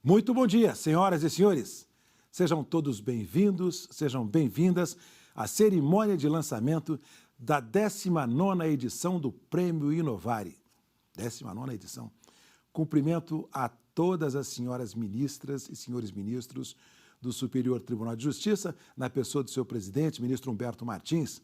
Muito bom dia, senhoras e senhores. Sejam todos bem-vindos, sejam bem-vindas à cerimônia de lançamento da 19ª edição do Prêmio Inovari. 19ª edição. Cumprimento a todas as senhoras ministras e senhores ministros do Superior Tribunal de Justiça, na pessoa do seu presidente, ministro Humberto Martins.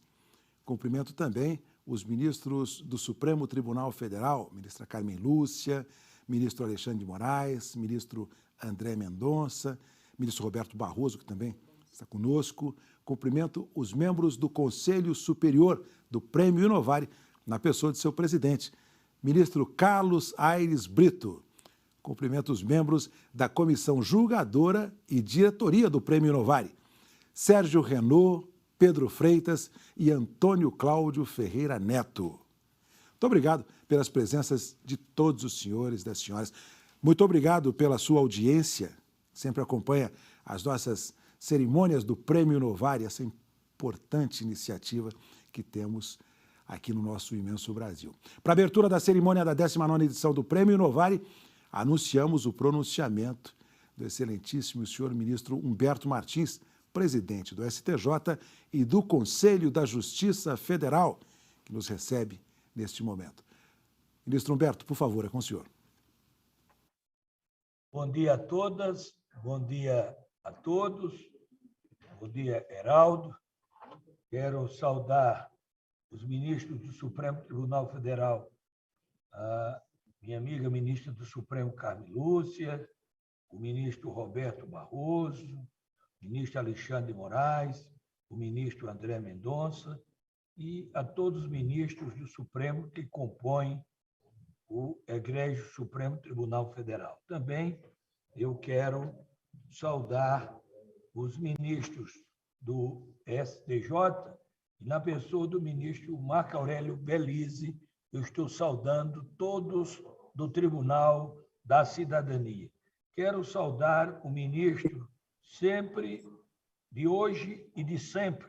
Cumprimento também os ministros do Supremo Tribunal Federal, ministra Carmen Lúcia, ministro Alexandre de Moraes, ministro André Mendonça, ministro Roberto Barroso, que também está conosco. Cumprimento os membros do Conselho Superior do Prêmio Inovari, na pessoa de seu presidente, ministro Carlos Aires Brito. Cumprimento os membros da Comissão Julgadora e Diretoria do Prêmio Inovari, Sérgio Renaud, Pedro Freitas e Antônio Cláudio Ferreira Neto. Muito obrigado pelas presenças de todos os senhores e das senhoras. Muito obrigado pela sua audiência, sempre acompanha as nossas cerimônias do Prêmio Inovari, essa importante iniciativa que temos aqui no nosso imenso Brasil. Para a abertura da cerimônia da 19ª edição do Prêmio Inovari, anunciamos o pronunciamento do excelentíssimo senhor ministro Humberto Martins, presidente do STJ e do Conselho da Justiça Federal, que nos recebe neste momento. Ministro Humberto, por favor, é com o senhor. Bom dia a todas, bom dia a todos, bom dia, Heraldo. Quero saudar os ministros do Supremo Tribunal Federal, a minha amiga ministra do Supremo, Carmen Lúcia, o ministro Roberto Barroso, o ministro Alexandre de Moraes, o ministro André Mendonça e a todos os ministros do Supremo que compõem o Egrégio Supremo Tribunal Federal. Também eu quero saudar os ministros do STJ e, na pessoa do ministro Marco Aurélio Belize, eu estou saudando todos do Tribunal da Cidadania. Quero saudar o ministro sempre de hoje e de sempre,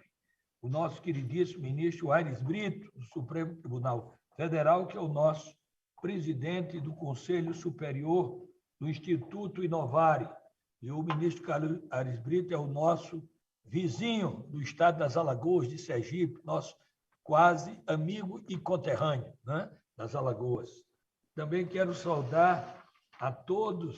o nosso queridíssimo ministro Aires Brito, do Supremo Tribunal Federal, que é o nosso presidente do Conselho Superior do Instituto Inovari. E o ministro Carlos Aires Brito é o nosso vizinho do estado das Alagoas, de Sergipe, nosso quase amigo e conterrâneo, né, das Alagoas. Também quero saudar a todos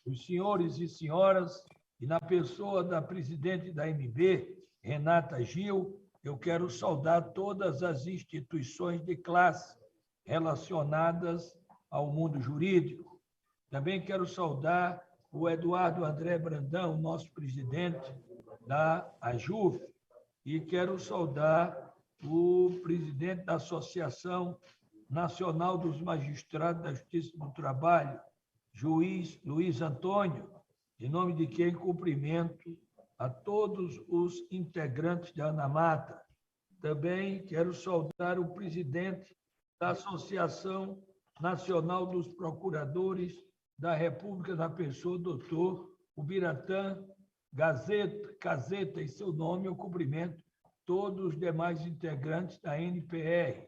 os senhores e senhoras, e na pessoa da presidente da AMB, Renata Gil, eu quero saudar todas as instituições de classe relacionadas ao mundo jurídico. Também quero saudar o Eduardo André Brandão, nosso presidente da AJUF, e quero saudar o presidente da Associação Nacional dos Magistrados da Justiça do Trabalho, juiz Luiz Antônio, em nome de quem cumprimento a todos os integrantes da ANAMATA. Também quero saudar o presidente da Associação Nacional dos Procuradores da República, na pessoa do doutor Ubiratã Gazeta, em seu nome eu cumprimento todos os demais integrantes da NPR.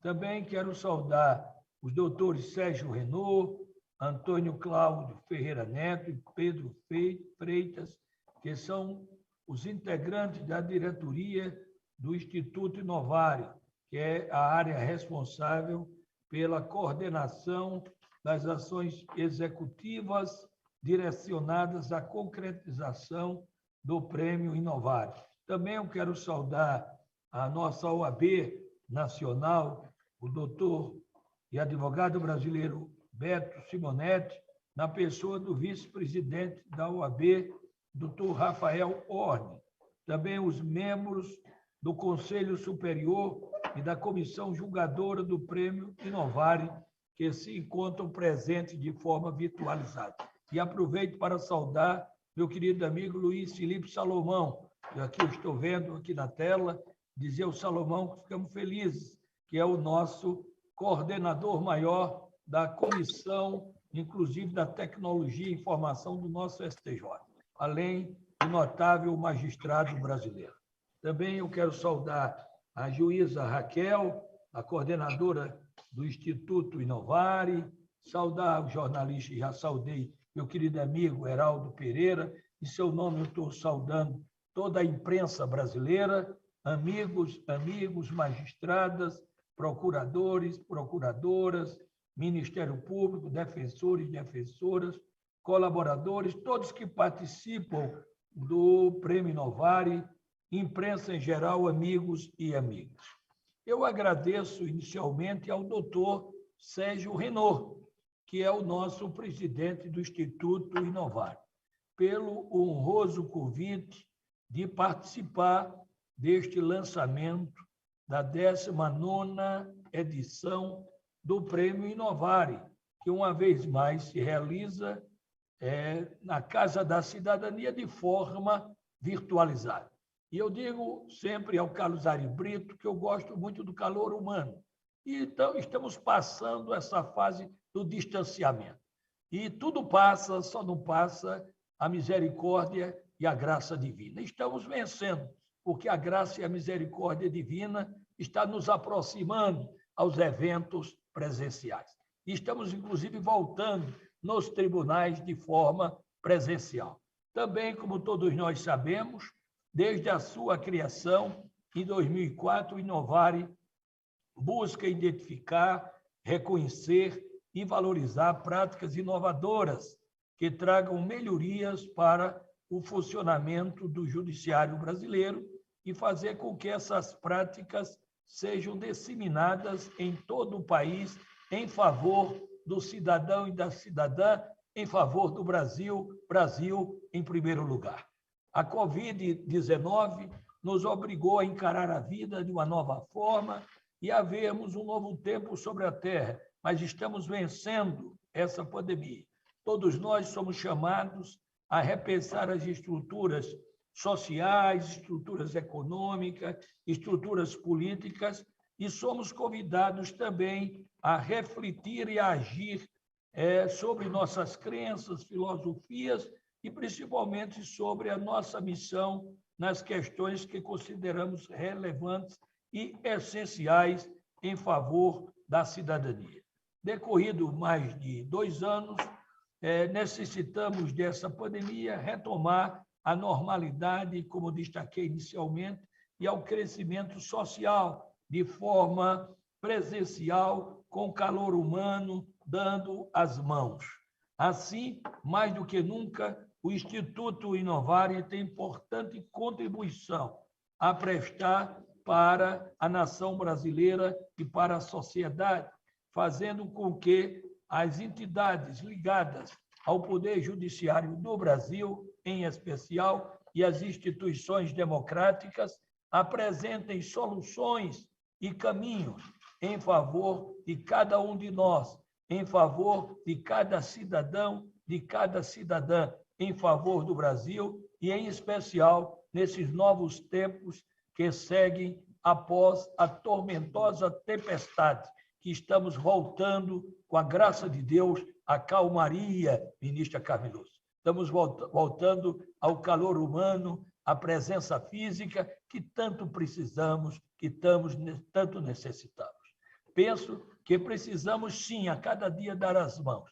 Também quero saudar os doutores Sérgio Renaud, Antônio Cláudio Ferreira Neto e Pedro Freitas, que são os integrantes da diretoria do Instituto Inovari, que é a área responsável pela coordenação das ações executivas direcionadas à concretização do Prêmio Inovari. Também eu quero saudar a nossa OAB nacional, o doutor e advogado brasileiro Beto Simonetti, na pessoa do vice-presidente da OAB, doutor Rafael Orne. Também os membros do Conselho Superior e da Comissão Julgadora do Prêmio Inovari, que se encontram presentes de forma virtualizada. E aproveito para saudar meu querido amigo Luiz Felipe Salomão, que aqui eu estou vendo aqui na tela, dizer ao Salomão que ficamos felizes, que é o nosso coordenador maior da Comissão, inclusive da Tecnologia e Informação do nosso STJ, além do notável magistrado brasileiro. Também eu quero saudar a juíza Raquel, a coordenadora do Instituto Inovari, saudar o jornalista, já saudei meu querido amigo Heraldo Pereira. Em seu nome, eu estou saudando toda a imprensa brasileira, amigos, magistradas, procuradores, procuradoras, Ministério Público, defensores, defensoras, colaboradores, todos que participam do Prêmio Novari, imprensa em geral, amigos e amigas. Eu agradeço inicialmente ao doutor Sérgio Renaud, que é o nosso presidente do Instituto Inovar, pelo honroso convite de participar deste lançamento da 19ª edição do Prêmio Inovari, que uma vez mais se realiza na Casa da Cidadania de forma virtualizada. E eu digo sempre ao Carlos Ari Brito que eu gosto muito do calor humano. E então estamos passando essa fase do distanciamento. E tudo passa, só não passa a misericórdia e a graça divina. Estamos vencendo, porque a graça e a misericórdia divina está nos aproximando aos eventos presenciais. E estamos, inclusive, voltando nos tribunais de forma presencial. Também, como todos nós sabemos, desde a sua criação, em 2004, o Inovari busca identificar, reconhecer e valorizar práticas inovadoras que tragam melhorias para o funcionamento do judiciário brasileiro e fazer com que essas práticas sejam disseminadas em todo o país em favor do cidadão e da cidadã, em favor do Brasil, Brasil em primeiro lugar. A Covid-19 nos obrigou a encarar a vida de uma nova forma e a vermos um novo tempo sobre a Terra, mas estamos vencendo essa pandemia. Todos nós somos chamados a repensar as estruturas sociais, estruturas econômicas, estruturas políticas, e somos convidados também a refletir e a agir sobre nossas crenças, filosofias e, principalmente, sobre a nossa missão nas questões que consideramos relevantes e essenciais em favor da cidadania. Decorrido mais de 2 anos, necessitamos dessa pandemia retomar a normalidade, como destaquei inicialmente, e ao crescimento social de forma presencial, com calor humano, dando as mãos. Assim, mais do que nunca, o Instituto Inovari tem importante contribuição a prestar para a nação brasileira e para a sociedade, fazendo com que as entidades ligadas ao Poder Judiciário do Brasil, em especial, e as instituições democráticas, apresentem soluções e caminhos em favor de cada um de nós, em favor de cada cidadão, de cada cidadã, em favor do Brasil e, em especial, nesses novos tempos que seguem após a tormentosa tempestade, que estamos voltando, com a graça de Deus, à calmaria, ministra Carmeloso. Estamos voltando ao calor humano, à presença física que tanto precisamos, que tanto necessitamos. Penso que precisamos, sim, a cada dia dar as mãos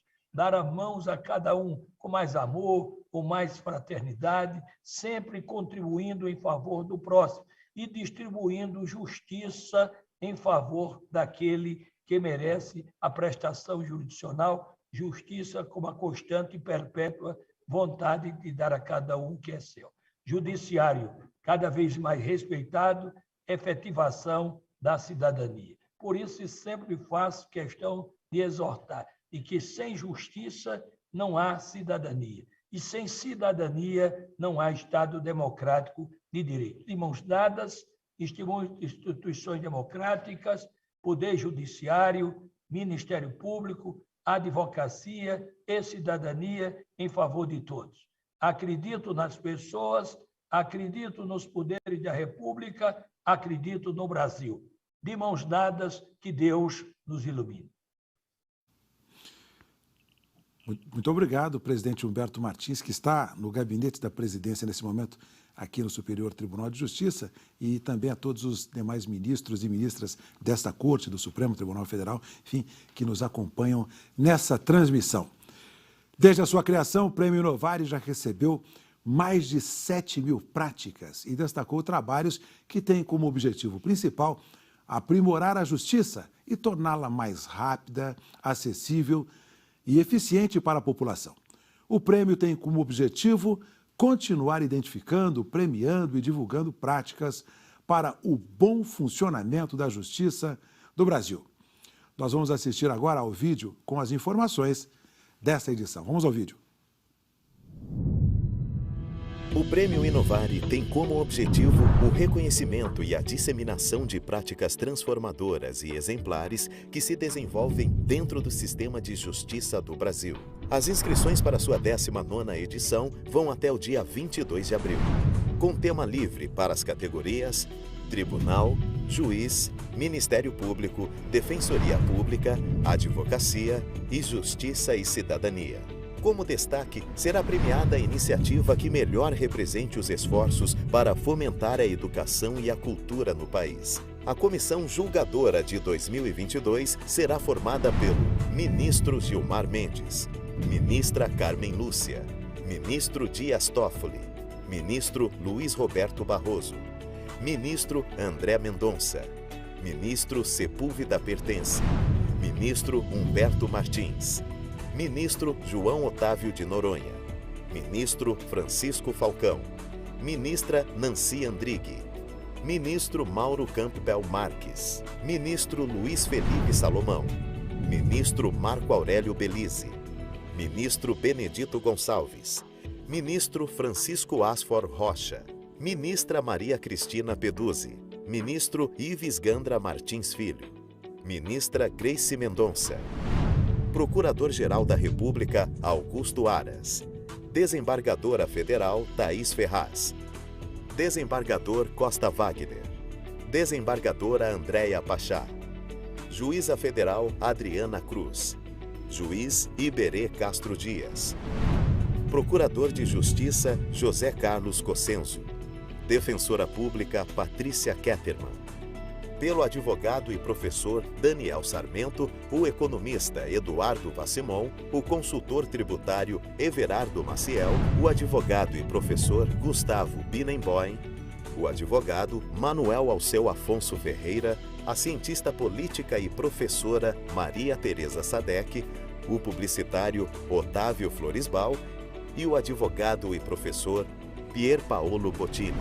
a cada um com mais amor, com mais fraternidade, sempre contribuindo em favor do próximo e distribuindo justiça em favor daquele que merece a prestação jurisdicional, justiça como a constante e perpétua vontade de dar a cada um o que é seu. Judiciário cada vez mais respeitado, efetivação da cidadania. Por isso, sempre faço questão de exortar de que sem justiça não há cidadania, e sem cidadania não há Estado democrático de direito. De mãos dadas, instituições democráticas, Poder Judiciário, Ministério Público, advocacia e cidadania em favor de todos. Acredito nas pessoas, acredito nos poderes da República, acredito no Brasil. De mãos dadas, que Deus nos ilumine. Muito obrigado, presidente Humberto Martins, que está no gabinete da presidência nesse momento aqui no Superior Tribunal de Justiça, e também a todos os demais ministros e ministras desta Corte, do Supremo Tribunal Federal, enfim, que nos acompanham nessa transmissão. Desde a sua criação, o Prêmio Inovari já recebeu mais de 7.000 práticas e destacou trabalhos que têm como objetivo principal aprimorar a justiça e torná-la mais rápida, acessível e eficiente para a população. O prêmio tem como objetivo continuar identificando, premiando e divulgando práticas para o bom funcionamento da justiça do Brasil. Nós vamos assistir agora ao vídeo com as informações desta edição. Vamos ao vídeo. O Prêmio Inovari tem como objetivo o reconhecimento e a disseminação de práticas transformadoras e exemplares que se desenvolvem dentro do sistema de justiça do Brasil. As inscrições para sua 19ª edição vão até o dia 22 de abril, com tema livre para as categorias Tribunal, Juiz, Ministério Público, Defensoria Pública, Advocacia e Justiça e Cidadania. Como destaque, será premiada a iniciativa que melhor represente os esforços para fomentar a educação e a cultura no país. A comissão julgadora de 2022 será formada pelo ministro Gilmar Mendes, ministra Carmen Lúcia, ministro Dias Toffoli, ministro Luiz Roberto Barroso, ministro André Mendonça, ministro Sepúlveda Pertence, ministro Humberto Martins, ministro João Otávio de Noronha, ministro Francisco Falcão, ministra Nancy Andrighi, ministro Mauro Campbell Marques, ministro Luiz Felipe Salomão, ministro Marco Aurélio Belize, ministro Benedito Gonçalves, ministro Francisco Asfor Rocha, ministra Maria Cristina Peduzzi, ministro Ives Gandra Martins Filho, ministra Grace Mendonça, Procurador-Geral da República Augusto Aras, Desembargadora Federal Thaís Ferraz, Desembargador Costa Wagner, Desembargadora Andréia Pachá, Juíza Federal Adriana Cruz, Juiz Iberê Castro Dias, Procurador de Justiça José Carlos Cossenzo, Defensora Pública Patrícia Kettermann, pelo advogado e professor Daniel Sarmento, o economista Eduardo Vassimon, o consultor tributário Everardo Maciel, o advogado e professor Gustavo Bienenboim, o advogado Manuel Alceu Afonso Ferreira, a cientista política e professora Maria Tereza Sadek, o publicitário Otávio Florisbal e o advogado e professor Pier Paolo Bottini.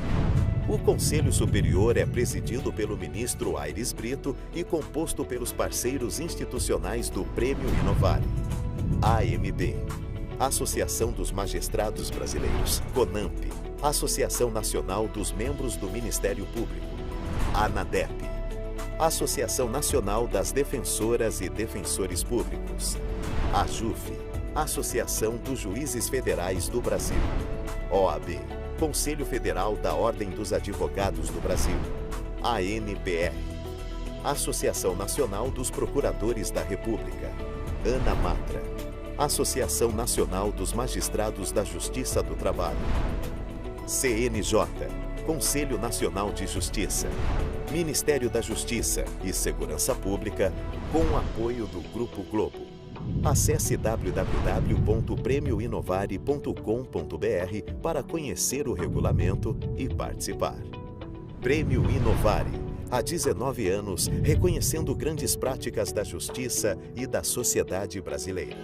O Conselho Superior é presidido pelo ministro Aires Brito e composto pelos parceiros institucionais do Prêmio Inovari: AMB, Associação dos Magistrados Brasileiros, CONAMP, Associação Nacional dos Membros do Ministério Público, ANADEP, Associação Nacional das Defensoras e Defensores Públicos, AJUF, Associação dos Juízes Federais do Brasil, OAB, Conselho Federal da Ordem dos Advogados do Brasil, ANPR, Associação Nacional dos Procuradores da República, ANAMATRA, Associação Nacional dos Magistrados da Justiça do Trabalho, CNJ, Conselho Nacional de Justiça, Ministério da Justiça e Segurança Pública, com o apoio do Grupo Globo. Acesse www.premioinovari.com.br para conhecer o regulamento e participar. Prêmio Inovari, há 19 anos, reconhecendo grandes práticas da justiça e da sociedade brasileira.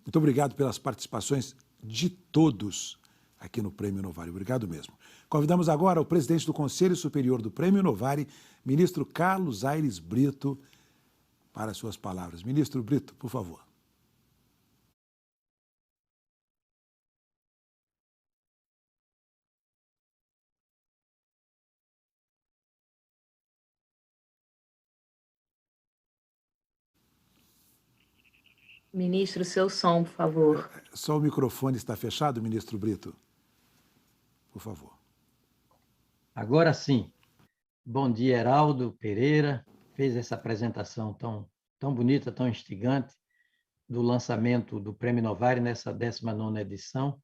Muito obrigado pelas participações de todos aqui no Prêmio Inovari. Obrigado mesmo. Convidamos agora o presidente do Conselho Superior do Prêmio Inovari, ministro Carlos Aires Brito, para suas palavras. Ministro Brito, por favor. Ministro, seu som, por favor. Só o microfone está fechado, ministro Brito? Por favor. Agora sim. Bom dia, Heraldo Pereira. Fez essa apresentação tão bonita, tão instigante, do lançamento do Prêmio Inovari nessa 19ª edição.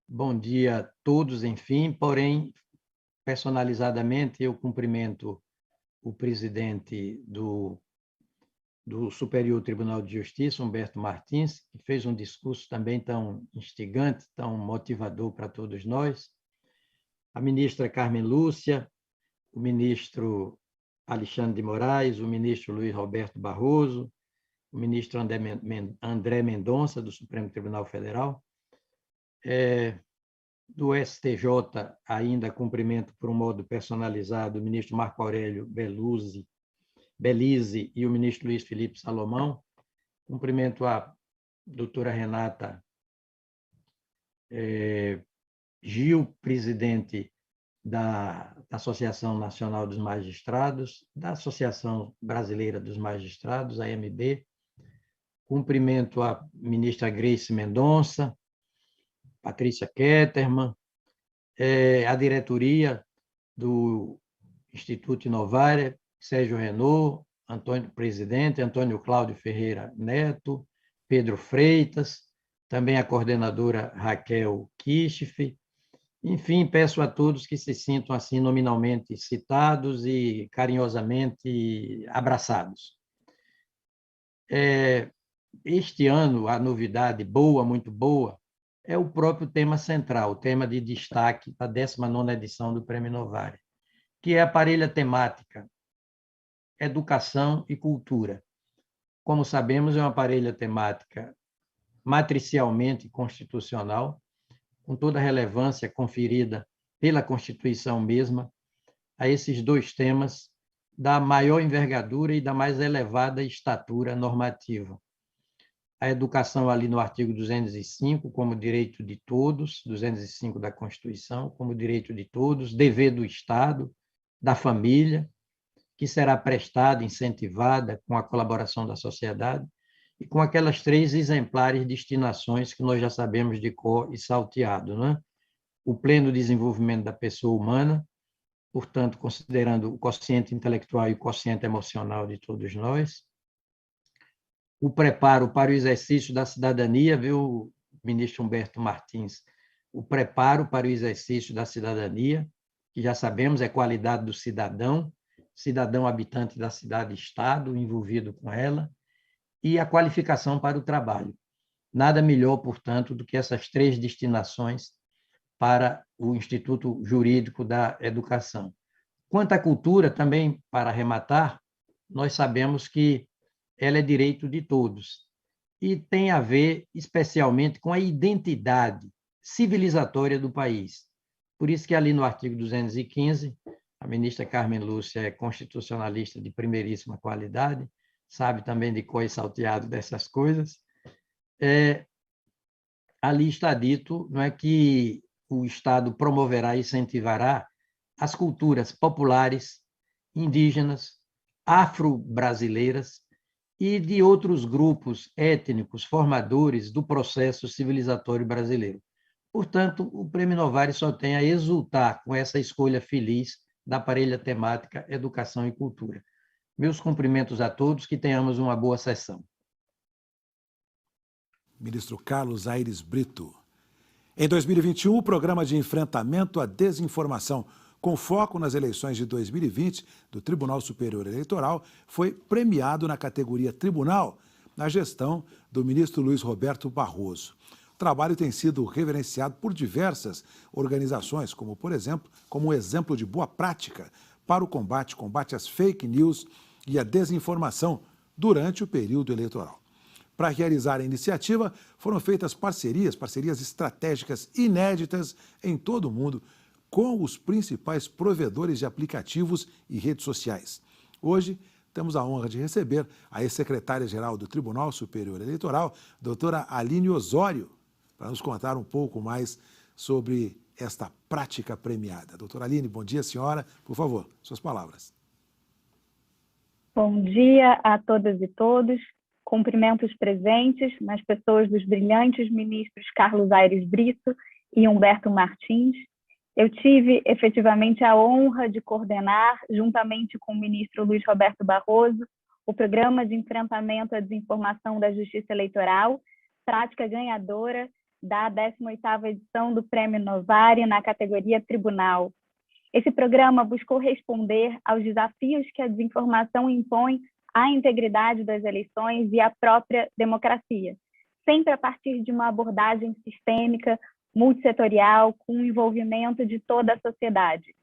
Bom dia a todos, enfim, porém, personalizadamente, eu cumprimento o presidente do Superior Tribunal de Justiça, Humberto Martins, que fez um discurso também tão instigante, tão motivador para todos nós, a ministra Carmen Lúcia, o ministro Alexandre de Moraes, o ministro Luiz Roberto Barroso, o ministro André Mendonça, do Supremo Tribunal Federal, do STJ, ainda cumprimento por um modo personalizado, o ministro Marco Aurélio Belize e o ministro Luiz Felipe Salomão. Cumprimento a doutora Renata Gil, presidente da Associação Nacional dos Magistrados, da Associação Brasileira dos Magistrados, a AMB. Cumprimento a ministra Grace Mendonça, Patrícia Kettermann, a diretoria do Instituto Inovária, Sérgio Renault, presidente, Antônio Cláudio Ferreira Neto, Pedro Freitas, também a coordenadora Raquel Kishf. Enfim, peço a todos que se sintam assim nominalmente citados e carinhosamente abraçados. Este ano, a novidade boa, muito boa, é o próprio tema central, o tema de destaque da 19ª edição do Prêmio Novare, que é a parelha temática Educação e Cultura. Como sabemos, é uma parelha temática matricialmente constitucional, com toda a relevância conferida pela Constituição mesma a esses dois temas da maior envergadura e da mais elevada estatura normativa. A educação ali no artigo 205, como direito de todos, 205 da Constituição, como direito de todos, dever do Estado, da família, que será prestada, incentivada com a colaboração da sociedade, e com aquelas 3 exemplares destinações que nós já sabemos de cor e salteado, né? O pleno desenvolvimento da pessoa humana, portanto, considerando o quociente intelectual e o quociente emocional de todos nós. O preparo para o exercício da cidadania, viu, ministro Humberto Martins? O preparo para o exercício da cidadania, que já sabemos é qualidade do cidadão habitante da cidade-estado, envolvido com ela, e a qualificação para o trabalho. Nada melhor, portanto, do que essas 3 destinações para o Instituto Jurídico da Educação. Quanto à cultura, também, para arrematar, nós sabemos que ela é direito de todos e tem a ver especialmente com a identidade civilizatória do país. Por isso que ali no artigo 215, a ministra Carmen Lúcia é constitucionalista de primeiríssima qualidade, sabe também de cor e salteado dessas coisas. Ali está dito, não é, que o Estado promoverá e incentivará as culturas populares, indígenas, afro-brasileiras e de outros grupos étnicos formadores do processo civilizatório brasileiro. Portanto, o Prêmio Novare só tem a exultar com essa escolha feliz da parelha temática Educação e Cultura. Meus cumprimentos a todos, que tenhamos uma boa sessão. Ministro Carlos Aires Brito. Em 2021, o programa de enfrentamento à desinformação, com foco nas eleições de 2020 do Tribunal Superior Eleitoral, foi premiado na categoria Tribunal, na gestão do ministro Luiz Roberto Barroso. O trabalho tem sido reverenciado por diversas organizações, como, por exemplo, como um exemplo de boa prática para o combate às fake news e à desinformação durante o período eleitoral. Para realizar a iniciativa, foram feitas parcerias estratégicas inéditas em todo o mundo, com os principais provedores de aplicativos e redes sociais. Hoje, temos a honra de receber a ex-secretária-geral do Tribunal Superior Eleitoral, doutora Aline Osório, para nos contar um pouco mais sobre esta prática premiada. Doutora Aline, bom dia, senhora. Por favor, suas palavras. Bom dia a todas e todos. Cumprimento os presentes, nas pessoas dos brilhantes ministros Carlos Aires Brito e Humberto Martins. Eu tive, efetivamente, a honra de coordenar, juntamente com o ministro Luiz Roberto Barroso, o Programa de Enfrentamento à Desinformação da Justiça Eleitoral, prática ganhadora da 18ª edição do Prêmio Novare na categoria Tribunal. Esse programa buscou responder aos desafios que a desinformação impõe à integridade das eleições e à própria democracia, sempre a partir de uma abordagem sistêmica, multissetorial, com o envolvimento de toda a sociedade.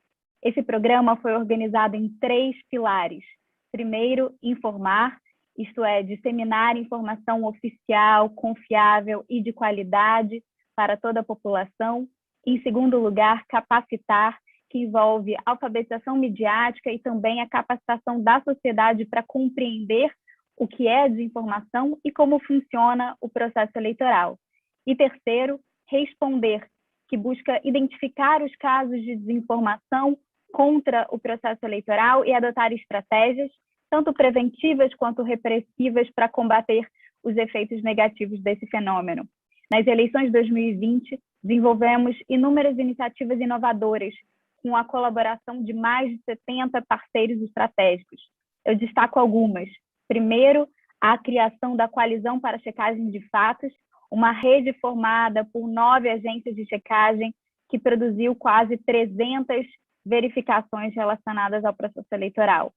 Esse programa foi organizado em 3 pilares. Primeiro, informar, isto é, disseminar informação oficial, confiável e de qualidade para toda a população. Em segundo lugar, capacitar, que envolve alfabetização midiática e também a capacitação da sociedade para compreender o que é a desinformação e como funciona o processo eleitoral. E terceiro, responder, que busca identificar os casos de desinformação contra o processo eleitoral e adotar estratégias, tanto preventivas quanto repressivas, para combater os efeitos negativos desse fenômeno. Nas eleições de 2020, desenvolvemos inúmeras iniciativas inovadoras, com a colaboração de mais de 70 parceiros estratégicos. Eu destaco algumas. Primeiro, a criação da Coalizão para a Checagem de Fatos, uma rede formada por 9 agências de checagem que produziu quase 300 verificações relacionadas ao processo eleitoral.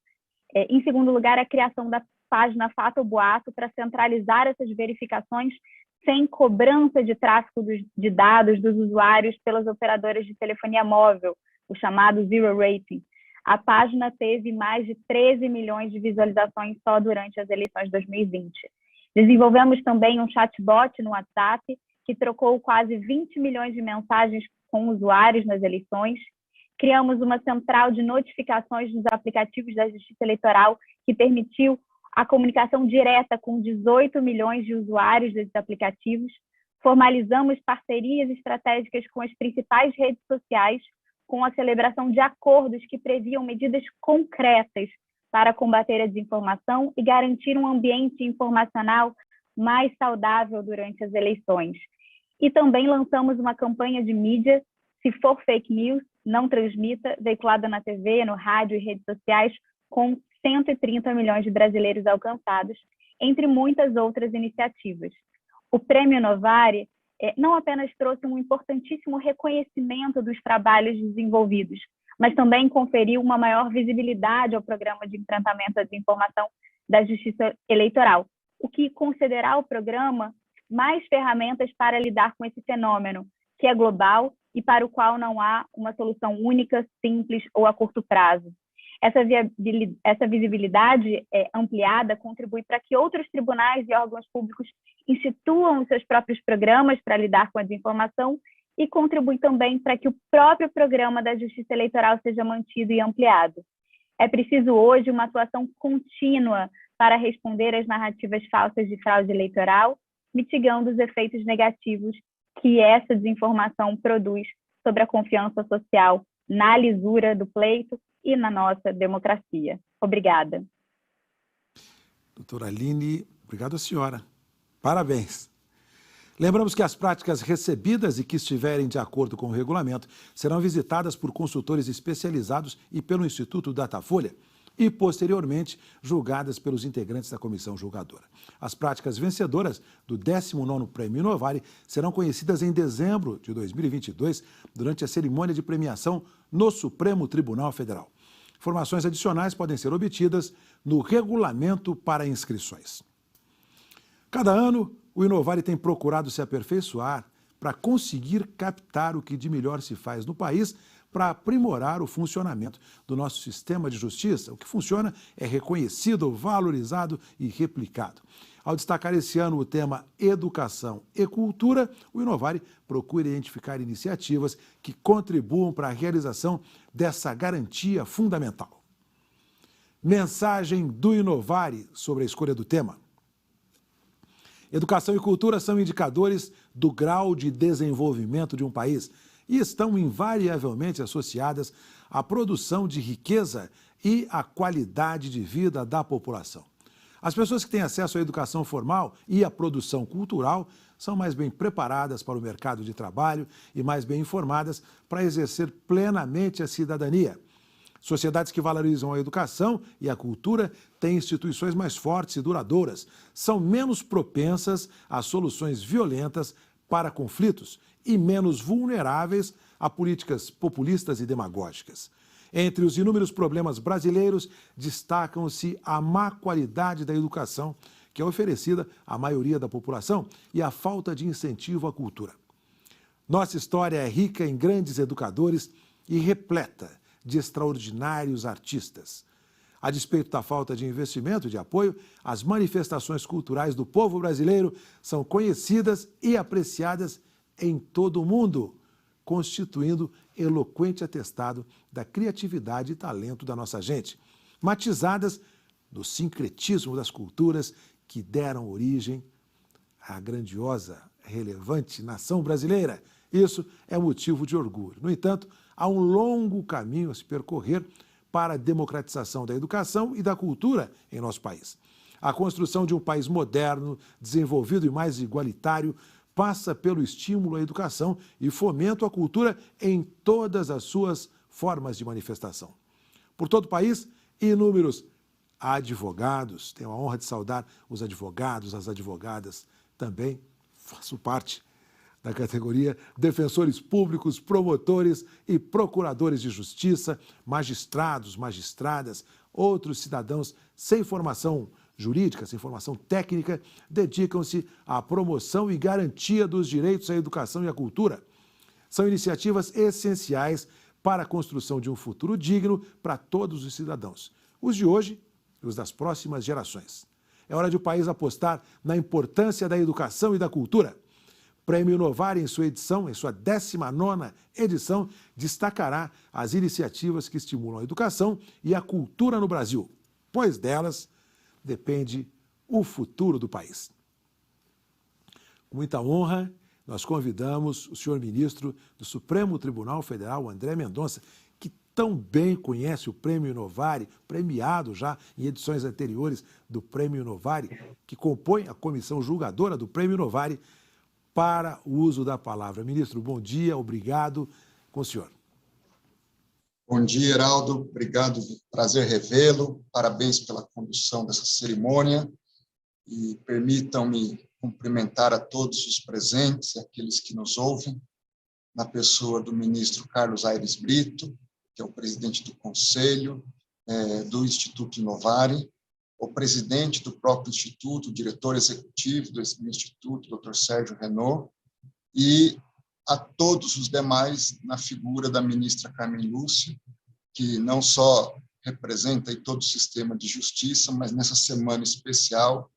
Em segundo lugar, a criação da página Fato ou Boato para centralizar essas verificações sem cobrança de tráfego de dados dos usuários pelas operadoras de telefonia móvel, o chamado Zero Rating. A página teve mais de 13 milhões de visualizações só durante as eleições de 2020. Desenvolvemos também um chatbot no WhatsApp, que trocou quase 20 milhões de mensagens com usuários nas eleições. Criamos uma central de notificações nos aplicativos da Justiça Eleitoral, que permitiu a comunicação direta com 18 milhões de usuários desses aplicativos. Formalizamos parcerias estratégicas com as principais redes sociais, com a celebração de acordos que previam medidas concretas para combater a desinformação e garantir um ambiente informacional mais saudável durante as eleições. E também lançamos uma campanha de mídia, Se For Fake News, Não Transmita, veiculada na TV, no rádio e redes sociais, com 130 milhões de brasileiros alcançados, entre muitas outras iniciativas. O Prêmio Novari não apenas trouxe um importantíssimo reconhecimento dos trabalhos desenvolvidos, mas também conferiu uma maior visibilidade ao programa de enfrentamento à desinformação da Justiça Eleitoral, o que concederá ao programa mais ferramentas para lidar com esse fenômeno, que é global e para o qual não há uma solução única, simples ou a curto prazo. Essa visibilidade ampliada contribui para que outros tribunais e órgãos públicos instituam os seus próprios programas para lidar com a desinformação e contribui também para que o próprio programa da Justiça Eleitoral seja mantido e ampliado. É preciso hoje uma atuação contínua para responder às narrativas falsas de fraude eleitoral, mitigando os efeitos negativos que essa desinformação produz sobre a confiança social na lisura do pleito e na nossa democracia. Obrigada. Doutora Aline, obrigado à senhora. Parabéns. Lembramos que as práticas recebidas e que estiverem de acordo com o regulamento serão visitadas por consultores especializados e pelo Instituto Datafolha e, posteriormente, julgadas pelos integrantes da comissão julgadora. As práticas vencedoras do 19º Prêmio Novari serão conhecidas em dezembro de 2022, durante a cerimônia de premiação no Supremo Tribunal Federal. Informações adicionais podem ser obtidas no regulamento para inscrições. Cada ano, o Inovari tem procurado se aperfeiçoar para conseguir captar o que de melhor se faz no país para aprimorar o funcionamento do nosso sistema de justiça. O que funciona é reconhecido, valorizado e replicado. Ao destacar esse ano o tema Educação e Cultura, o Inovari procura identificar iniciativas que contribuam para a realização dessa garantia fundamental. Mensagem do Inovari sobre a escolha do tema. Educação e cultura são indicadores do grau de desenvolvimento de um país e estão invariavelmente associadas à produção de riqueza e à qualidade de vida da população. As pessoas que têm acesso à educação formal e à produção cultural são mais bem preparadas para o mercado de trabalho e mais bem informadas para exercer plenamente a cidadania. Sociedades que valorizam a educação e a cultura têm instituições mais fortes e duradouras, são menos propensas a soluções violentas para conflitos e menos vulneráveis a políticas populistas e demagógicas. Entre os inúmeros problemas brasileiros, destacam-se a má qualidade da educação, que é oferecida à maioria da população, e a falta de incentivo à cultura. Nossa história é rica em grandes educadores e repleta de extraordinários artistas. A despeito da falta de investimento e de apoio, as manifestações culturais do povo brasileiro são conhecidas e apreciadas em todo o mundo, constituindo eloquente atestado da criatividade e talento da nossa gente, matizadas no sincretismo das culturas que deram origem à grandiosa, relevante nação brasileira. Isso é motivo de orgulho. No entanto, há um longo caminho a se percorrer para a democratização da educação e da cultura em nosso país. A construção de um país moderno, desenvolvido e mais igualitário passa pelo estímulo à educação e fomento à cultura em todas as suas formas de manifestação. Por todo o país, inúmeros advogados, tenho a honra de saudar os advogados, as advogadas, também faço parte da categoria defensores públicos, promotores e procuradores de justiça, magistrados, magistradas, outros cidadãos sem formação jurídica, sem formação técnica, dedicam-se à promoção e garantia dos direitos à educação e à cultura. São iniciativas essenciais para a construção de um futuro digno para todos os cidadãos, os de hoje e os das próximas gerações. É hora de o país apostar na importância da educação e da cultura. Prêmio Inovar, em sua 19ª edição, destacará as iniciativas que estimulam a educação e a cultura no Brasil, pois delas depende o futuro do país. Com muita honra, nós convidamos o senhor ministro do Supremo Tribunal Federal, André Mendonça, que tão bem conhece o Prêmio Inovari, premiado já em edições anteriores do Prêmio Inovari, que compõe a comissão julgadora do Prêmio Inovari, para o uso da palavra. Ministro, bom dia, obrigado. Com o senhor. Bom dia, Heraldo. Obrigado, prazer revê-lo. Parabéns pela condução dessa cerimônia. E permitam-me cumprimentar a todos os presentes e aqueles que nos ouvem, na pessoa do ministro Carlos Aires Brito, que é o presidente do Conselho do Instituto Inovari, o presidente do próprio Instituto, o diretor executivo do Instituto, Dr. Sérgio Renaud, e a todos os demais, na figura da ministra Carmen Lúcia, que não só representa aí todo o sistema de justiça, mas nessa semana especial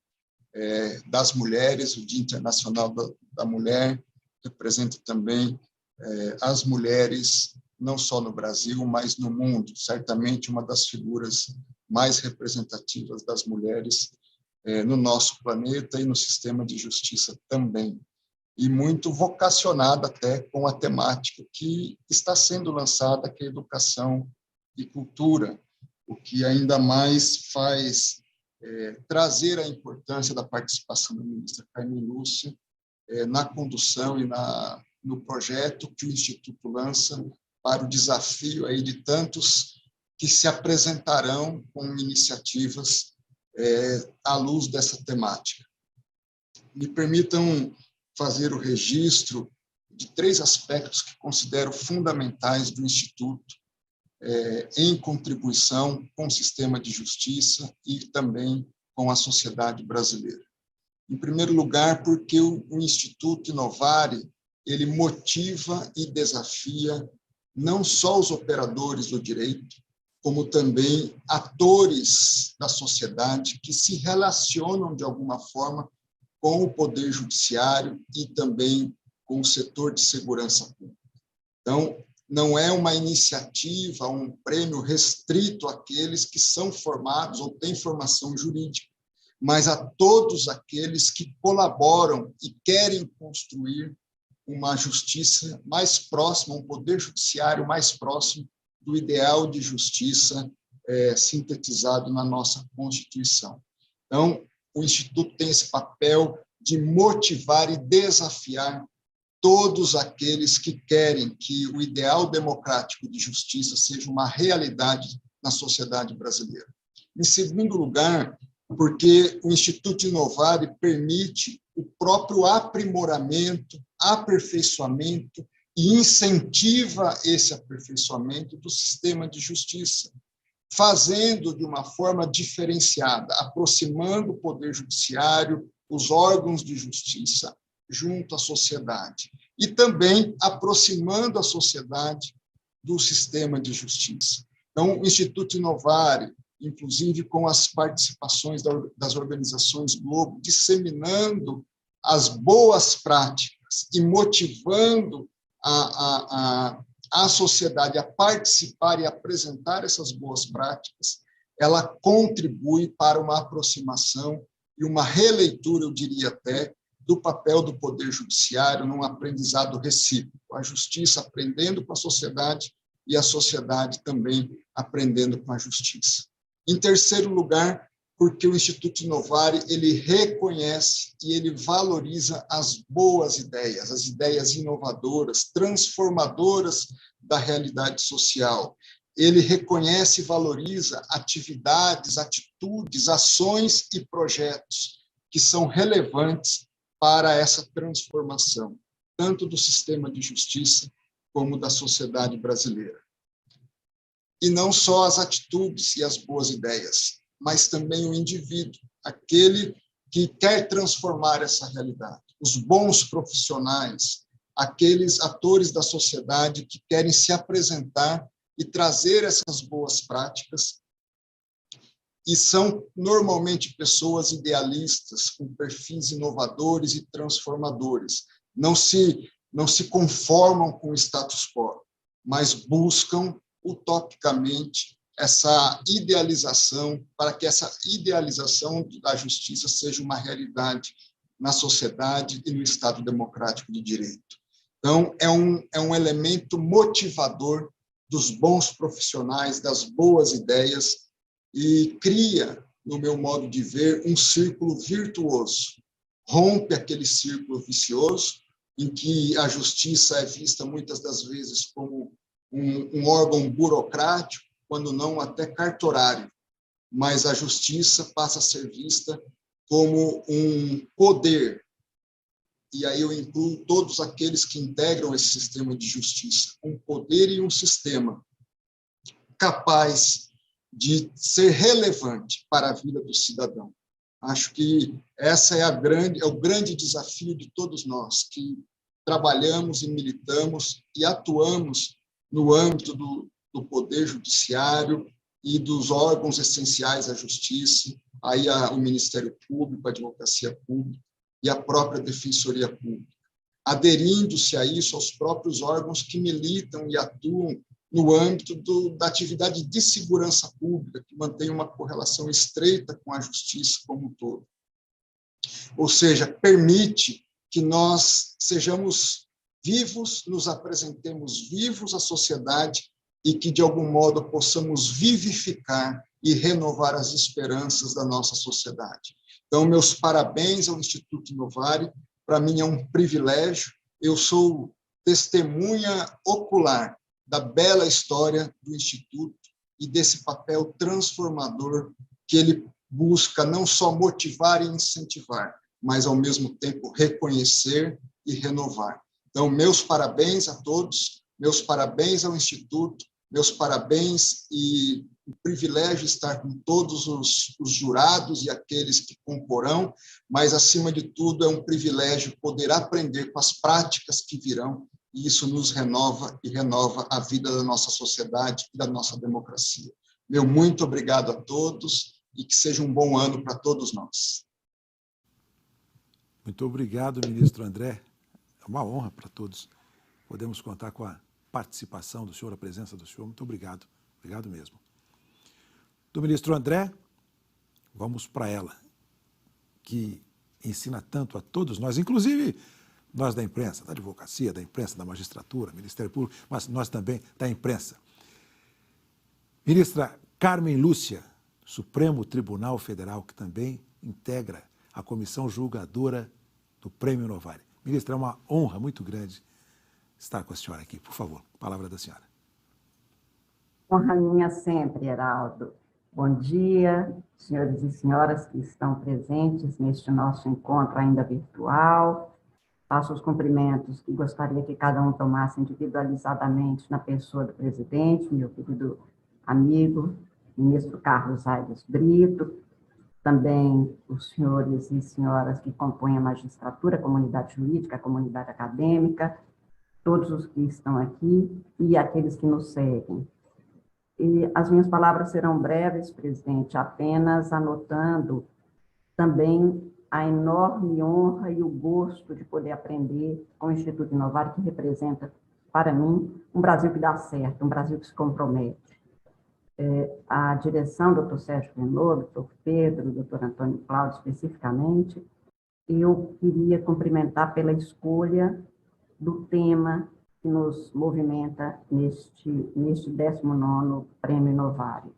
das mulheres, o Dia Internacional da Mulher, representa também as mulheres, não só no Brasil, mas no mundo, certamente uma das figuras mais representativas das mulheres no nosso planeta e no sistema de justiça também. E muito vocacionada até com a temática que está sendo lançada, que é educação e cultura, o que ainda mais faz trazer a importância da participação da ministra Carmen Lúcia na condução e no projeto que o Instituto lança para o desafio aí de tantos que se apresentarão com iniciativas à luz dessa temática. Me permitam fazer o registro de 3 aspectos que considero fundamentais do Instituto em contribuição com o sistema de justiça e também com a sociedade brasileira. Em primeiro lugar, porque o Instituto Inovari, ele motiva e desafia não só os operadores do direito, como também atores da sociedade que se relacionam de alguma forma com o Poder Judiciário e também com o setor de segurança pública. Então, não é uma iniciativa, um prêmio restrito àqueles que são formados ou têm formação jurídica, mas a todos aqueles que colaboram e querem construir uma justiça mais próxima, um Poder Judiciário mais próximo do ideal de justiça sintetizado na nossa Constituição. Então, o Instituto tem esse papel de motivar e desafiar todos aqueles que querem que o ideal democrático de justiça seja uma realidade na sociedade brasileira. Em segundo lugar, porque o Instituto Inovari permite o próprio aprimoramento, aperfeiçoamento e incentiva esse aperfeiçoamento do sistema de justiça, fazendo de uma forma diferenciada, aproximando o Poder Judiciário, os órgãos de justiça, junto à sociedade, e também aproximando a sociedade do sistema de justiça. Então, o Instituto Inovari, inclusive com as participações das organizações Globo, disseminando as boas práticas e motivando a sociedade a participar e apresentar essas boas práticas, ela contribui para uma aproximação e uma releitura, eu diria até, do papel do Poder Judiciário num aprendizado recíproco, a justiça aprendendo com a sociedade e a sociedade também aprendendo com a justiça. Em terceiro lugar, porque o Instituto Inovari, ele reconhece e ele valoriza as boas ideias, as ideias inovadoras, transformadoras da realidade social. Ele reconhece e valoriza atividades, atitudes, ações e projetos que são relevantes para essa transformação, tanto do sistema de justiça como da sociedade brasileira. E não só as atitudes e as boas ideias, mas também o indivíduo, aquele que quer transformar essa realidade, os bons profissionais, aqueles atores da sociedade que querem se apresentar e trazer essas boas práticas, e são normalmente pessoas idealistas, com perfis inovadores e transformadores, não se conformam com o status quo, mas buscam utopicamente essa idealização, para que essa idealização da justiça seja uma realidade na sociedade e no Estado democrático de direito. Então, é um elemento motivador dos bons profissionais, das boas ideias, e cria, no meu modo de ver, um círculo virtuoso. Rompe aquele círculo vicioso, em que a justiça é vista muitas das vezes como um órgão burocrático, quando não até cartorário, mas a justiça passa a ser vista como um poder, e aí eu incluo todos aqueles que integram esse sistema de justiça, um poder e um sistema capaz de ser relevante para a vida do cidadão. Acho que essa é o grande desafio de todos nós, que trabalhamos e militamos e atuamos no âmbito do Poder Judiciário e dos órgãos essenciais à justiça, aí o Ministério Público, a Advocacia Pública e a própria Defensoria Pública, aderindo-se a isso aos próprios órgãos que militam e atuam no âmbito da atividade de segurança pública, que mantém uma correlação estreita com a justiça como um todo. Ou seja, permite que nós sejamos vivos, nos apresentemos vivos à sociedade e que, de algum modo, possamos vivificar e renovar as esperanças da nossa sociedade. Então, meus parabéns ao Instituto Inovari, para mim é um privilégio, eu sou testemunha ocular da bela história do Instituto e desse papel transformador que ele busca não só motivar e incentivar, mas, ao mesmo tempo, reconhecer e renovar. Então, meus parabéns a todos, meus parabéns ao Instituto, meus parabéns e o privilégio estar com todos os jurados e aqueles que comporão, mas, acima de tudo, é um privilégio poder aprender com as práticas que virão, e isso nos renova e renova a vida da nossa sociedade e da nossa democracia. Meu muito obrigado a todos e que seja um bom ano para todos nós. Muito obrigado, ministro André. É uma honra para todos. Podemos contar com a participação do senhor, a presença do senhor. Muito obrigado. Obrigado mesmo. Do ministro André, vamos para ela, que ensina tanto a todos nós, inclusive nós da imprensa, da advocacia, da imprensa, da magistratura, Ministério Público, mas nós também da imprensa. Ministra Carmen Lúcia, Supremo Tribunal Federal, que também integra a comissão julgadora do Prêmio Inovari. Ministra, é uma honra muito grande estar com a senhora aqui. Por favor, palavra da senhora. Honra minha sempre, Heraldo. Bom dia, senhores e senhoras que estão presentes neste nosso encontro ainda virtual. Faço os cumprimentos que gostaria que cada um tomasse individualizadamente na pessoa do presidente, meu querido amigo, ministro Carlos Aires Brito, também os senhores e senhoras que compõem a magistratura, a comunidade jurídica, a comunidade acadêmica, todos os que estão aqui e aqueles que nos seguem. E as minhas palavras serão breves, presidente, apenas anotando também a enorme honra e o gosto de poder aprender com o Instituto Inovar, que representa, para mim, um Brasil que dá certo, um Brasil que se compromete. A direção, doutor Sérgio Renaud, doutor Pedro, doutor Antônio Cláudio, especificamente, eu queria cumprimentar pela escolha do tema que nos movimenta neste 19º Prêmio Inovari.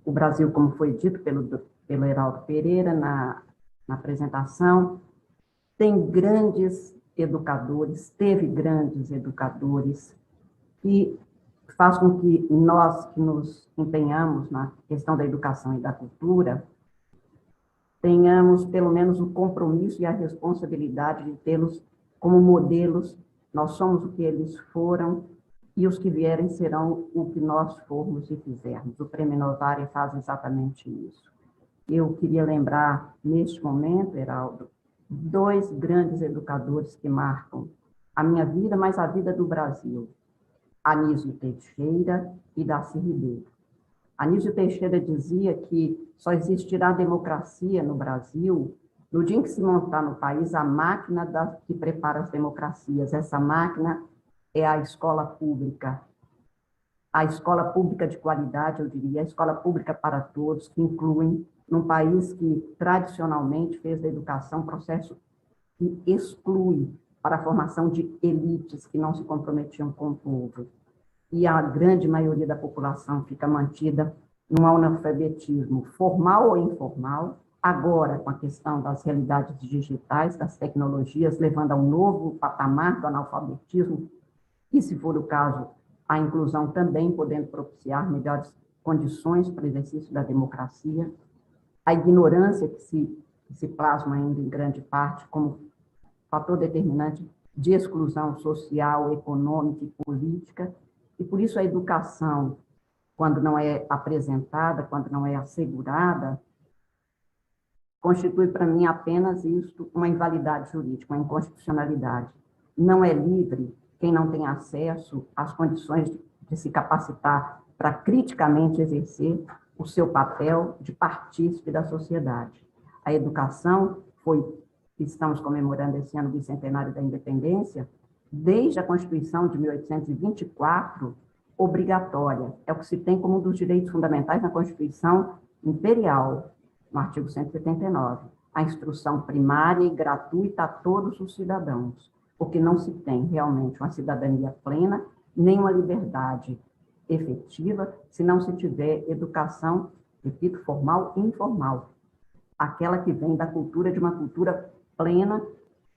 O Brasil, como foi dito pelo Heraldo Pereira na apresentação, tem grandes educadores, teve grandes educadores, e faz com que nós que nos empenhamos na questão da educação e da cultura tenhamos, pelo menos, o compromisso e a responsabilidade de tê-los como modelos. Nós somos o que eles foram e os que vierem serão o que nós formos e fizermos. O Prêmio Inovari faz exatamente isso. Eu queria lembrar, neste momento, Heraldo, dois grandes educadores que marcam a minha vida, mas a vida do Brasil. Anísio Teixeira e Darcy Ribeiro. Anísio Teixeira dizia que só existirá democracia no Brasil no dia em que se montar no país a máquina que prepara as democracias. Essa máquina é a escola pública de qualidade, eu diria, a escola pública para todos, que incluem, num país que tradicionalmente fez da educação um processo que exclui para a formação de elites que não se comprometiam com o povo. E a grande maioria da população fica mantida num analfabetismo formal ou informal, agora com a questão das realidades digitais, das tecnologias, levando a um novo patamar do analfabetismo, e, se for o caso, a inclusão também podendo propiciar melhores condições para o exercício da democracia, a ignorância que se plasma ainda em grande parte como fator determinante de exclusão social, econômica e política, e por isso a educação, quando não é apresentada, quando não é assegurada, constitui para mim apenas isto, uma invalidade jurídica, uma inconstitucionalidade. Não é livre quem não tem acesso às condições de se capacitar para criticamente exercer o seu papel de partícipe da sociedade. A educação estamos comemorando esse ano o bicentenário da independência, desde a Constituição de 1824, obrigatória. É o que se tem como um dos direitos fundamentais na Constituição Imperial, no artigo 179. A instrução primária e gratuita a todos os cidadãos, porque não se tem realmente uma cidadania plena, nem uma liberdade efetiva, se não se tiver educação, repito, formal e informal. Aquela que vem da cultura, de uma cultura plena,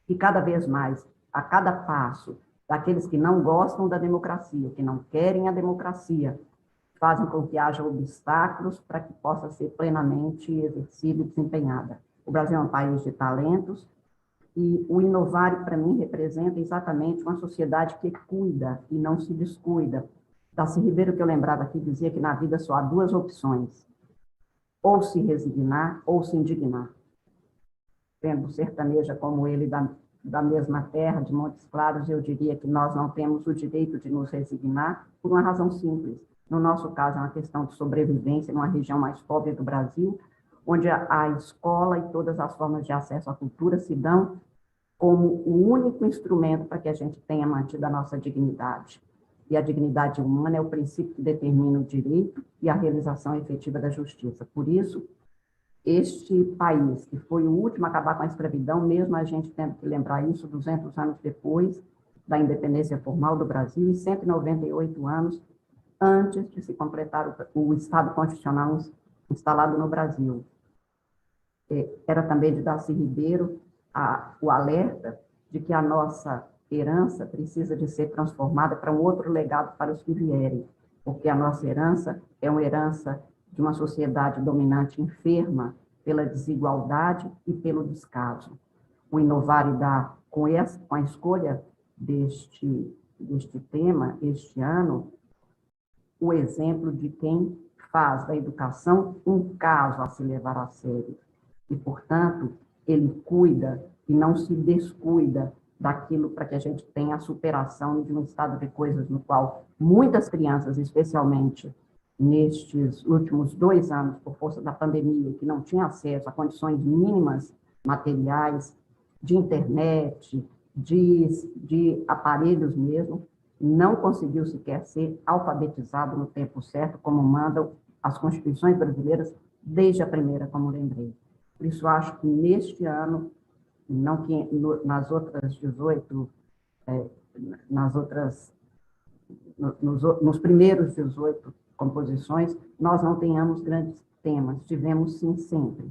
e cada vez mais, a cada passo, daqueles que não gostam da democracia, que não querem a democracia, fazem com que haja obstáculos para que possa ser plenamente exercida e desempenhada. O Brasil é um país de talentos, e o Inovari, para mim, representa exatamente uma sociedade que cuida e não se descuida. Darcy Ribeiro, que eu lembrava aqui, dizia que na vida só há duas opções: ou se resignar ou se indignar. Sendo sertaneja como ele da mesma terra, de Montes Claros, eu diria que nós não temos o direito de nos resignar por uma razão simples. No nosso caso, é uma questão de sobrevivência numa região mais pobre do Brasil, onde a escola e todas as formas de acesso à cultura se dão como o único instrumento para que a gente tenha mantido a nossa dignidade. E a dignidade humana é o princípio que determina o direito e a realização efetiva da justiça. Por isso, este país, que foi o último a acabar com a escravidão, mesmo a gente tendo que lembrar isso 200 anos depois da independência formal do Brasil e 198 anos antes de se completar o Estado Constitucional instalado no Brasil. Era também de Darcy Ribeiro o alerta de que a nossa herança precisa de ser transformada para um outro legado para os que vierem, porque a nossa herança é uma herança de uma sociedade dominante enferma pela desigualdade e pelo descaso. o Inovari dá, com a escolha deste tema, este ano, o exemplo de quem faz da educação um caso a se levar a sério. E, portanto, ele cuida e não se descuida daquilo para que a gente tenha a superação de um estado de coisas no qual muitas crianças, especialmente nestes últimos 2 anos, por força da pandemia, que não tinham acesso a condições mínimas materiais, de internet, de aparelhos mesmo, não conseguiu sequer ser alfabetizado no tempo certo, como mandam as constituições brasileiras, desde a primeira, como lembrei. Por isso, acho que neste ano, não que nas outras 18, nos primeiros 18 composições, nós não tenhamos grandes temas, tivemos sim sempre,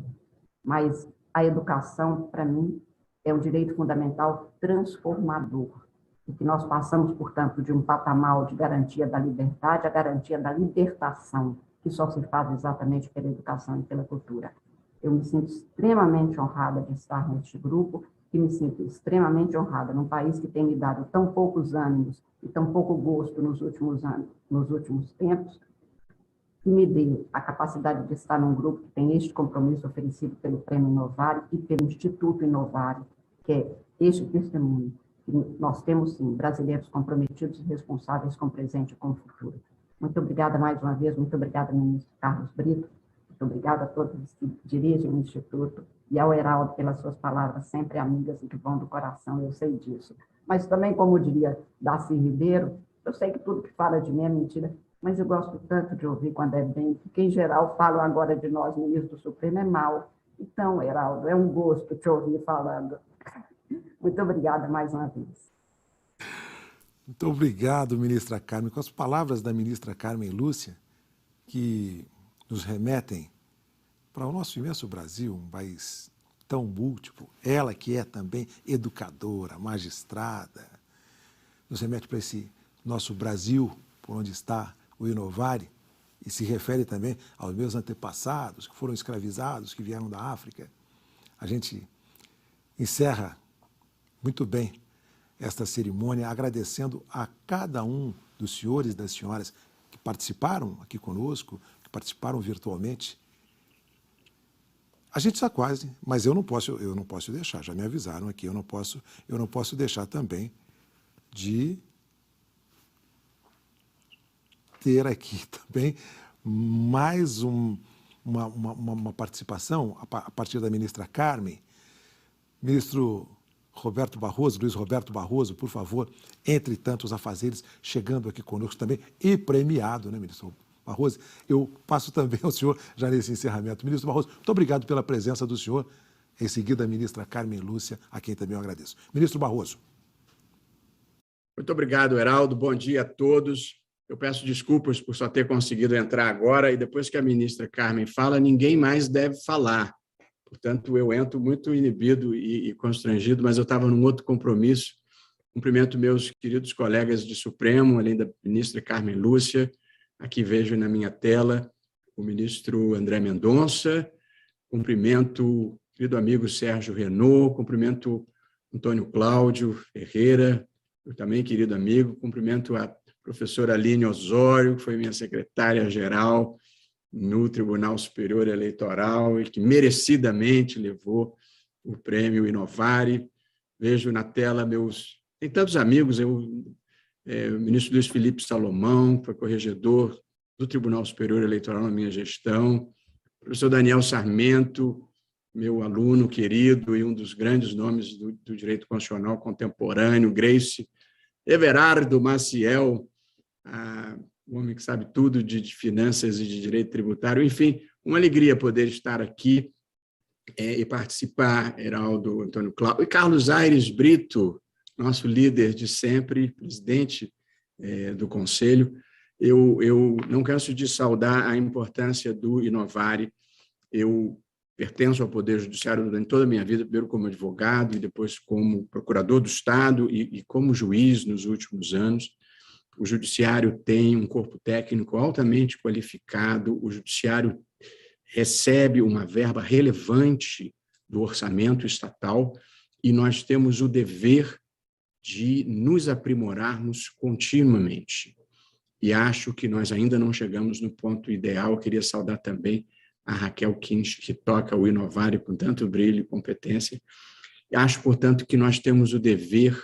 mas a educação, para mim, é um direito fundamental transformador, e que nós passamos, portanto, de um patamar de garantia da liberdade à garantia da libertação, que só se faz exatamente pela educação e pela cultura. Eu me sinto extremamente honrada de estar neste grupo e me sinto extremamente honrada num país que tem me dado tão poucos ânimos e tão pouco gosto nos últimos anos, nos últimos tempos, que me dê a capacidade de estar num grupo que tem este compromisso oferecido pelo Prêmio Inovari e pelo Instituto Inovari, que é este testemunho. Nós temos, sim, brasileiros comprometidos e responsáveis com o presente e com o futuro. Muito obrigada mais uma vez, muito obrigada, ministro Carlos Brito, muito obrigada a todos que dirigem o Instituto e ao Heraldo pelas suas palavras sempre amigas e que vão do coração, eu sei disso. Mas também, como diria Darcy Ribeiro, eu sei que tudo que fala de mim é mentira, mas eu gosto tanto de ouvir quando é bem, porque, em geral, falam agora de nós, ministro do Supremo, é mal. Então, Heraldo, é um gosto te ouvir falando. Muito obrigada mais uma vez. Muito obrigado, ministra Carmen. Com as palavras da ministra Carmen Lúcia, que nos remetem para o nosso imenso Brasil, um país tão múltiplo, ela que é também educadora, magistrada, nos remete para esse nosso Brasil, por onde está o Inovari, e se refere também aos meus antepassados, que foram escravizados, que vieram da África. A gente encerra muito bem esta cerimônia agradecendo a cada um dos senhores e das senhoras que participaram aqui conosco, que participaram virtualmente. A gente está quase, mas eu não posso deixar, já me avisaram aqui, eu não posso deixar também de ter aqui também mais uma participação a partir da ministra Carmen. Ministro Roberto Barroso, Luiz Roberto Barroso, por favor, entre tantos afazeres, chegando aqui conosco também e premiado, né, ministro Barroso? Eu passo também ao senhor já nesse encerramento. Ministro Barroso, muito obrigado pela presença do senhor. Em seguida, a ministra Carmen Lúcia, a quem também eu agradeço. Ministro Barroso. Muito obrigado, Heraldo. Bom dia a todos. Eu peço desculpas por só ter conseguido entrar agora e depois que a ministra Carmen fala, ninguém mais deve falar. Portanto, eu entro muito inibido e constrangido, mas eu estava num outro compromisso. Cumprimento meus queridos colegas de Supremo, além da ministra Carmen Lúcia. Aqui vejo na minha tela o ministro André Mendonça. Cumprimento o querido amigo Sérgio Renaud. Cumprimento Antônio Cláudio Ferreira, eu também querido amigo. Cumprimento a professora Aline Osório, que foi minha secretária-geral no Tribunal Superior Eleitoral e que merecidamente levou o prêmio Inovari. Vejo na tela tem tantos amigos, o ministro Luiz Felipe Salomão, que foi corregedor do Tribunal Superior Eleitoral na minha gestão, o professor Daniel Sarmento, meu aluno querido e um dos grandes nomes do direito constitucional contemporâneo, Grace Everardo Maciel, o homem que sabe tudo de finanças e de direito tributário. Enfim, uma alegria poder estar aqui e participar, Heraldo, Antônio Cláudio, e Carlos Aires Brito, nosso líder de sempre, presidente do Conselho. Eu não canso de saudar a importância do Inovari. Eu pertenço ao Poder Judiciário durante toda a minha vida, primeiro como advogado e depois como procurador do Estado e como juiz nos últimos anos. O Judiciário tem um corpo técnico altamente qualificado, o Judiciário recebe uma verba relevante do orçamento estatal e nós temos o dever de nos aprimorarmos continuamente. E acho que nós ainda não chegamos no ponto ideal. Eu queria saudar também a Raquel Kinch, que toca o Inovare com tanto brilho e competência. E acho, portanto, que nós temos o dever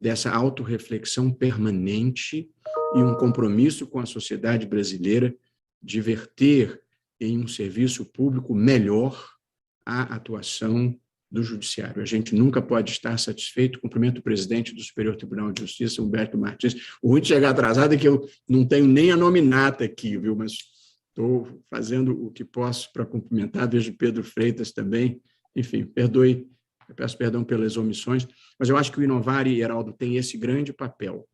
dessa autorreflexão permanente e um compromisso com a sociedade brasileira de verter em um serviço público melhor a atuação do Judiciário. A gente nunca pode estar satisfeito. Cumprimento o presidente do Superior Tribunal de Justiça, Humberto Martins. O ruim de chegar atrasado é que eu não tenho nem a nominata aqui, viu? Mas estou fazendo o que posso para cumprimentar. Vejo Pedro Freitas também. Enfim, perdoe, eu peço perdão pelas omissões, mas eu acho que o Inovare, Heraldo, tem esse grande papel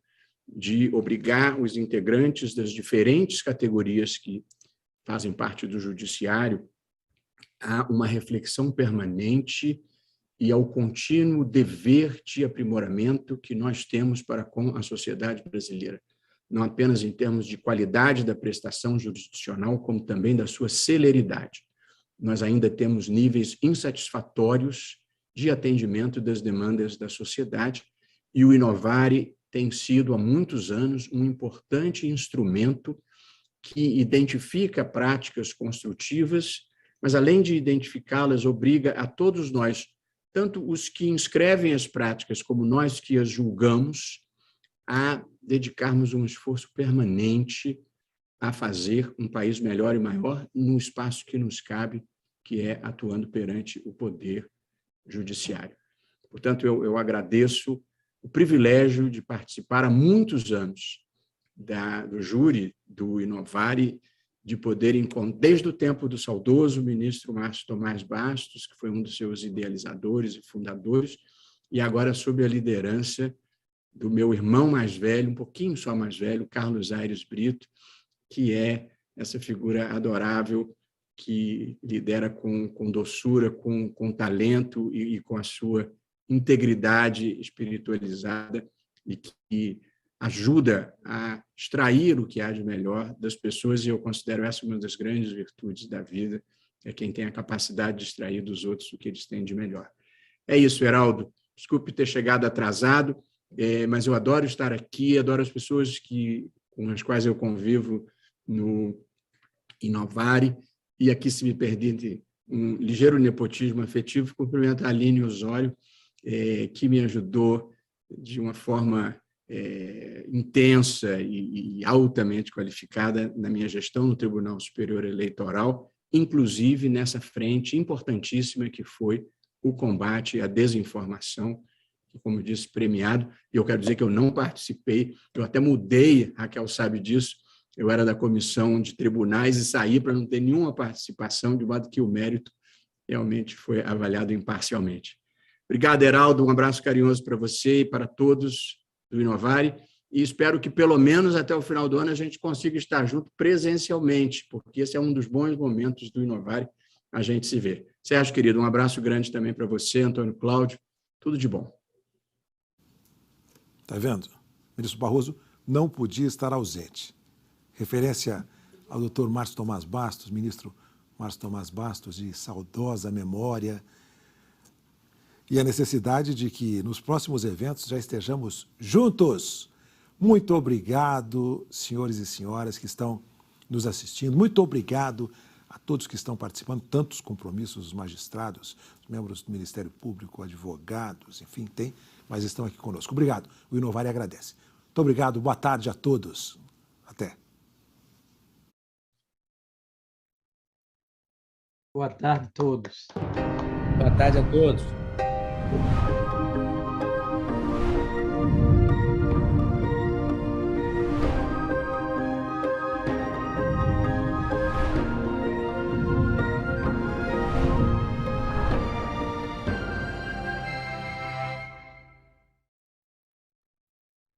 de obrigar os integrantes das diferentes categorias que fazem parte do Judiciário a uma reflexão permanente e ao contínuo dever de aprimoramento que nós temos para com a sociedade brasileira, não apenas em termos de qualidade da prestação jurisdicional, como também da sua celeridade. Nós ainda temos níveis insatisfatórios de atendimento das demandas da sociedade, e o Inovare tem sido, há muitos anos, um importante instrumento que identifica práticas construtivas, mas, além de identificá-las, obriga a todos nós, tanto os que inscrevem as práticas como nós que as julgamos, a dedicarmos um esforço permanente a fazer um país melhor e maior no espaço que nos cabe, que é atuando perante o Poder Judiciário. Portanto, eu agradeço o privilégio de participar há muitos anos do júri do Inovare, de poder, desde o tempo do saudoso ministro Márcio Tomás Bastos, que foi um dos seus idealizadores e fundadores, e agora sob a liderança do meu irmão mais velho, um pouquinho só mais velho, Carlos Aires Brito, que é essa figura adorável que lidera com doçura, com talento e com a sua integridade espiritualizada e que ajuda a extrair o que há de melhor das pessoas, e eu considero essa uma das grandes virtudes da vida, é quem tem a capacidade de extrair dos outros o que eles têm de melhor. É isso, Heraldo. Desculpe ter chegado atrasado, mas eu adoro estar aqui, adoro as pessoas com as quais eu convivo no Inovare, e aqui, se me permite um ligeiro nepotismo afetivo, cumprimento a Aline Osório, que me ajudou de uma forma intensa e altamente qualificada na minha gestão no Tribunal Superior Eleitoral, inclusive nessa frente importantíssima que foi o combate à desinformação, que, como eu disse, premiado. E eu quero dizer que eu não participei, eu até mudei, Raquel sabe disso, eu era da comissão de tribunais e saí para não ter nenhuma participação, de modo que o mérito realmente foi avaliado imparcialmente. Obrigado, Heraldo, um abraço carinhoso para você e para todos do Inovare, e espero que, pelo menos até o final do ano, a gente consiga estar junto presencialmente, porque esse é um dos bons momentos do Inovare, a gente se vê. Sérgio, querido, um abraço grande também para você, Antônio Cláudio, tudo de bom. Está vendo? O ministro Barroso não podia estar ausente. Referência ao doutor Márcio Tomás Bastos, ministro Márcio Tomás Bastos, de saudosa memória, e a necessidade de que nos próximos eventos já estejamos juntos. Muito obrigado, senhores e senhoras que estão nos assistindo. Muito obrigado a todos que estão participando, tantos compromissos, os magistrados, os membros do Ministério Público, advogados, enfim, mas estão aqui conosco. Obrigado. O Inovare agradece. Muito obrigado. Boa tarde a todos. Até. Boa tarde a todos. Boa tarde a todos.